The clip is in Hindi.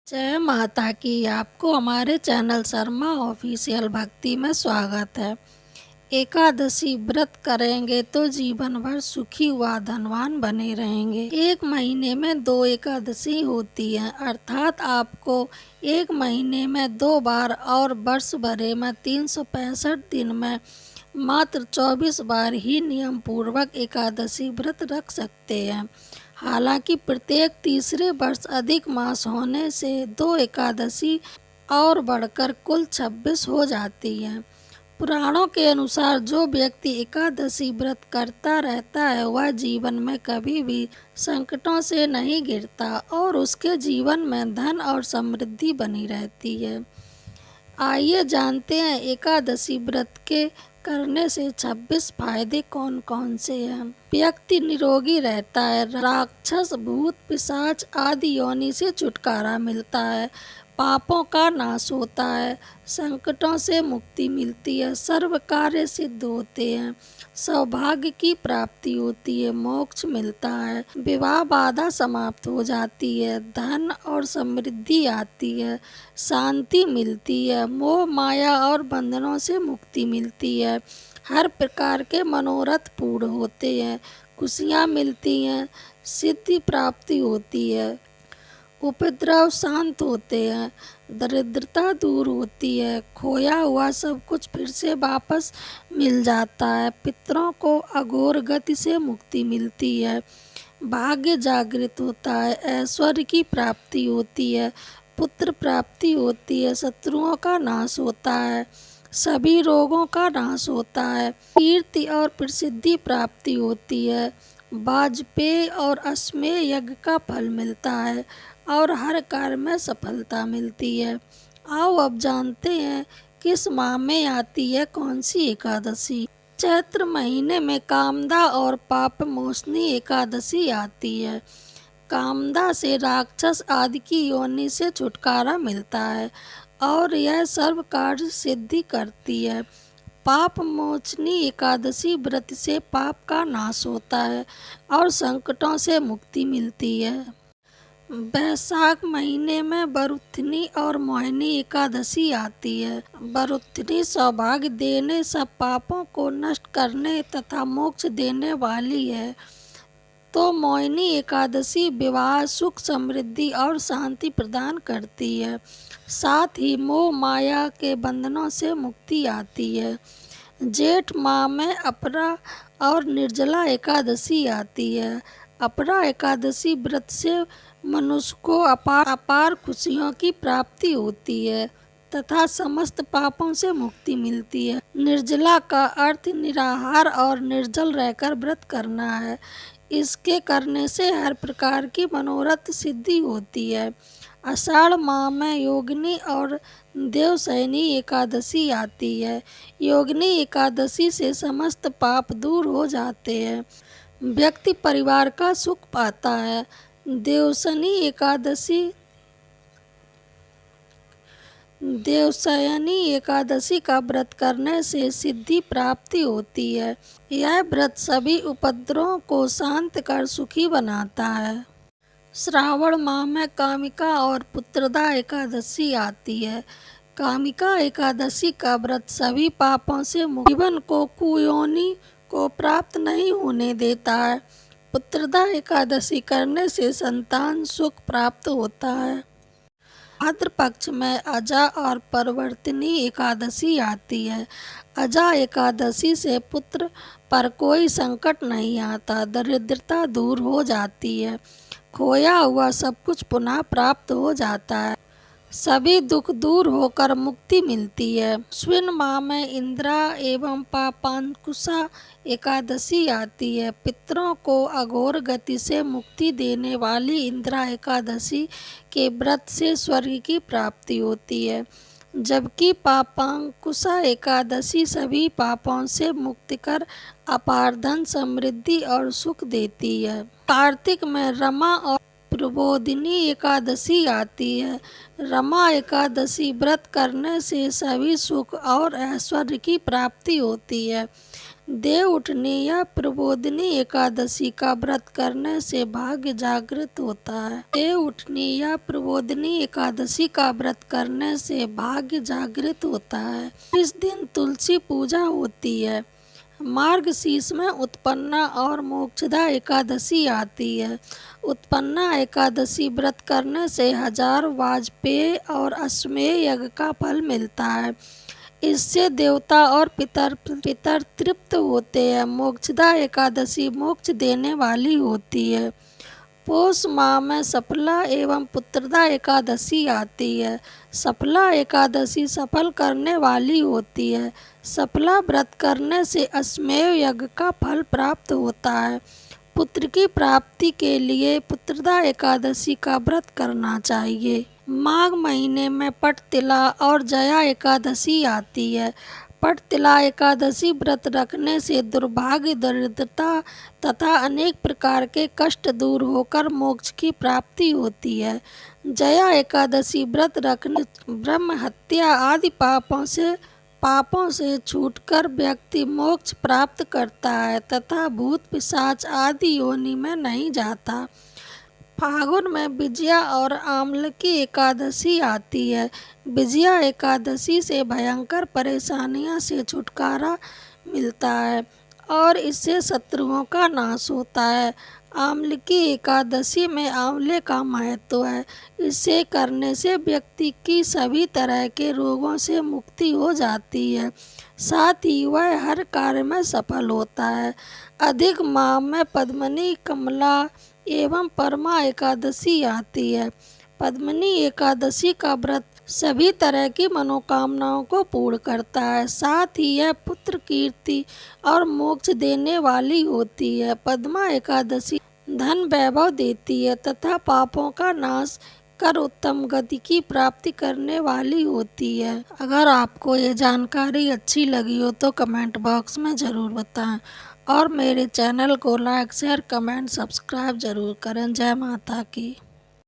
जय माता की। आपको हमारे चैनल शर्मा ऑफिशियल भक्ति में स्वागत है। एकादशी व्रत करेंगे तो जीवन भर सुखी व धनवान बने रहेंगे। एक महीने में 2 एकादशी होती है, अर्थात आपको एक महीने में 2 बार और वर्ष भरे में 365 दिन में मात्र 24 बार ही नियम पूर्वक एकादशी व्रत रख सकते हैं। हालांकि प्रत्येक तीसरे वर्ष अधिक मास होने से 2 एकादशी और बढ़कर कुल 26 हो जाती हैं। पुराणों के अनुसार जो व्यक्ति एकादशी व्रत करता रहता है वह जीवन में कभी भी संकटों से नहीं घिरता और उसके जीवन में धन और समृद्धि बनी रहती है। आइए जानते हैं एकादशी व्रत के करने से 26 फायदे कौन कौन से हैं। व्यक्ति निरोगी रहता है, राक्षस भूत पिशाच आदि योनि से छुटकारा मिलता है, पापों का नाश होता है, संकटों से मुक्ति मिलती है, सर्व कार्य सिद्ध होते हैं, सौभाग्य की प्राप्ति होती है, मोक्ष मिलता है, विवाह बाधा समाप्त हो जाती है, धन और समृद्धि आती है, शांति मिलती है, मोह माया और बंधनों से मुक्ति मिलती है, हर प्रकार के मनोरथ पूर्ण होते हैं, खुशियाँ मिलती हैं, सिद्धि प्राप्ति होती है, उपद्रव शांत होते हैं, दरिद्रता दूर होती है, खोया हुआ सब कुछ फिर से वापस मिल जाता है, पितरों को अघोर गति से मुक्ति मिलती है, भाग्य जागृत होता है, ऐश्वर्य की प्राप्ति होती है, पुत्र प्राप्ति होती है, शत्रुओं का नाश होता है, सभी रोगों का नाश होता है, कीर्ति और प्रसिद्धि प्राप्ति होती है, वाजपेय और अश्वमेध यज्ञ का फल मिलता है और हर कार्य में सफलता मिलती है। आओ अब जानते हैं किस माह में आती है कौन सी एकादशी। चैत्र महीने में कामदा और पाप मोचनी एकादशी आती है। कामदा से राक्षस आदि की योनि से छुटकारा मिलता है और यह सर्व कार्य सिद्धि करती है। पाप मोचनी एकादशी व्रत से पाप का नाश होता है और संकटों से मुक्ति मिलती है। वैशाख महीने में बरुथनी और मोहिनी एकादशी आती है। बरुथनी सौभाग्य देने, सब पापों को नष्ट करने तथा मोक्ष देने वाली है, तो मोहिनी एकादशी विवाह, सुख, समृद्धि और शांति प्रदान करती है। साथ ही मोह माया के बंधनों से मुक्ति आती है। जेठ माह में अपरा और निर्जला एकादशी आती है। अपरा एकादशी व्रत से मनुष्य को अपार खुशियों की प्राप्ति होती है तथा समस्त पापों से मुक्ति मिलती है। निर्जला का अर्थ निराहार और निर्जल रहकर व्रत करना है। इसके करने से हर प्रकार की मनोरथ सिद्धि होती है। आषाढ़ माह में योगिनी और देवशयनी एकादशी आती है। योगिनी एकादशी से समस्त पाप दूर हो जाते हैं, व्यक्ति परिवार का सुख पाता है। देवशयनी एकादशी का व्रत करने से सिद्धि प्राप्ति होती है। यह व्रत सभी उपद्रवों को शांत कर सुखी बनाता है। श्रावण माह में कामिका और पुत्रदा एकादशी आती है। कामिका एकादशी का व्रत सभी पापों से मुक्त जीवन को कुयोनि को प्राप्त नहीं होने देता है। पुत्रदा एकादशी करने से संतान सुख प्राप्त होता है। भाद्र पक्ष में अजा और परवर्तिनी एकादशी आती है। अजा एकादशी से पुत्र पर कोई संकट नहीं आता, दरिद्रता दूर हो जाती है, खोया हुआ सब कुछ पुनः प्राप्त हो जाता है, सभी दुख दूर होकर मुक्ति मिलती है। अश्विन माह में इंद्रा एवं पापांकुशा एकादशी आती है। पितरों को अघोर गति से मुक्ति देने वाली इंद्रा एकादशी के व्रत से स्वर्ग की प्राप्ति होती है, जबकि पापांकुशा एकादशी सभी पापों से मुक्त कर अपार धन, समृद्धि और सुख देती है। कार्तिक में रमा और प्रबोधिनी एकादशी आती है। रमा एकादशी व्रत करने से सभी सुख और ऐश्वर्य की प्राप्ति होती है। देवउठनी या प्रबोधिनी एकादशी का व्रत करने से भाग्य जागृत होता है। देवउठनी या प्रबोधिनी एकादशी का व्रत करने से भाग्य जागृत होता है। इस दिन तुलसी पूजा होती है। मार्गशीर्ष में उत्पन्ना और मोक्षदा एकादशी आती है। उत्पन्ना एकादशी व्रत करने से 1000 वाजपेय और अश्वमेध यज्ञ का फल मिलता है। इससे देवता और पितर तृप्त होते हैं। मोक्षदा एकादशी मोक्ष देने वाली होती है। पौष माह में सफला एवं पुत्रदा एकादशी आती है। सफला एकादशी सफल करने वाली होती है। सफला व्रत करने से अश्वमेध यज्ञ का फल प्राप्त होता है। पुत्र की प्राप्ति के लिए पुत्रदा एकादशी का व्रत करना चाहिए। माघ महीने में पटतिला और जया एकादशी आती है। पटतिला एकादशी व्रत रखने से दुर्भाग्य, दरिद्रता तथा अनेक प्रकार के कष्ट दूर होकर मोक्ष की प्राप्ति होती है। जया एकादशी व्रत रखने ब्रह्म हत्या आदि पापों से छूटकर व्यक्ति मोक्ष प्राप्त करता है तथा भूत पिशाच आदि योनि में नहीं जाता। फागुन में विजया और आमलकी एकादशी आती है। विजया एकादशी से भयंकर परेशानियों से छुटकारा मिलता है और इससे शत्रुओं का नाश होता है। आमलकी एकादशी में आंवले का महत्व है। इसे करने से व्यक्ति की सभी तरह के रोगों से मुक्ति हो जाती है, साथ ही वह हर कार्य में सफल होता है। अधिक माह में पद्मिनी, कमला एवं परमा एकादशी आती है। पद्मिनी एकादशी का व्रत सभी तरह की मनोकामनाओं को पूर्ण करता है, साथ ही यह पुत्र कीर्ति और मोक्ष देने वाली होती है। पद्मा एकादशी धन वैभव देती है तथा पापों का नाश कर उत्तम गति की प्राप्ति करने वाली होती है। अगर आपको ये जानकारी अच्छी लगी हो तो कमेंट बॉक्स में ज़रूर बताएं और मेरे चैनल को लाइक, शेयर, कमेंट, सब्सक्राइब ज़रूर करें। जय माता की।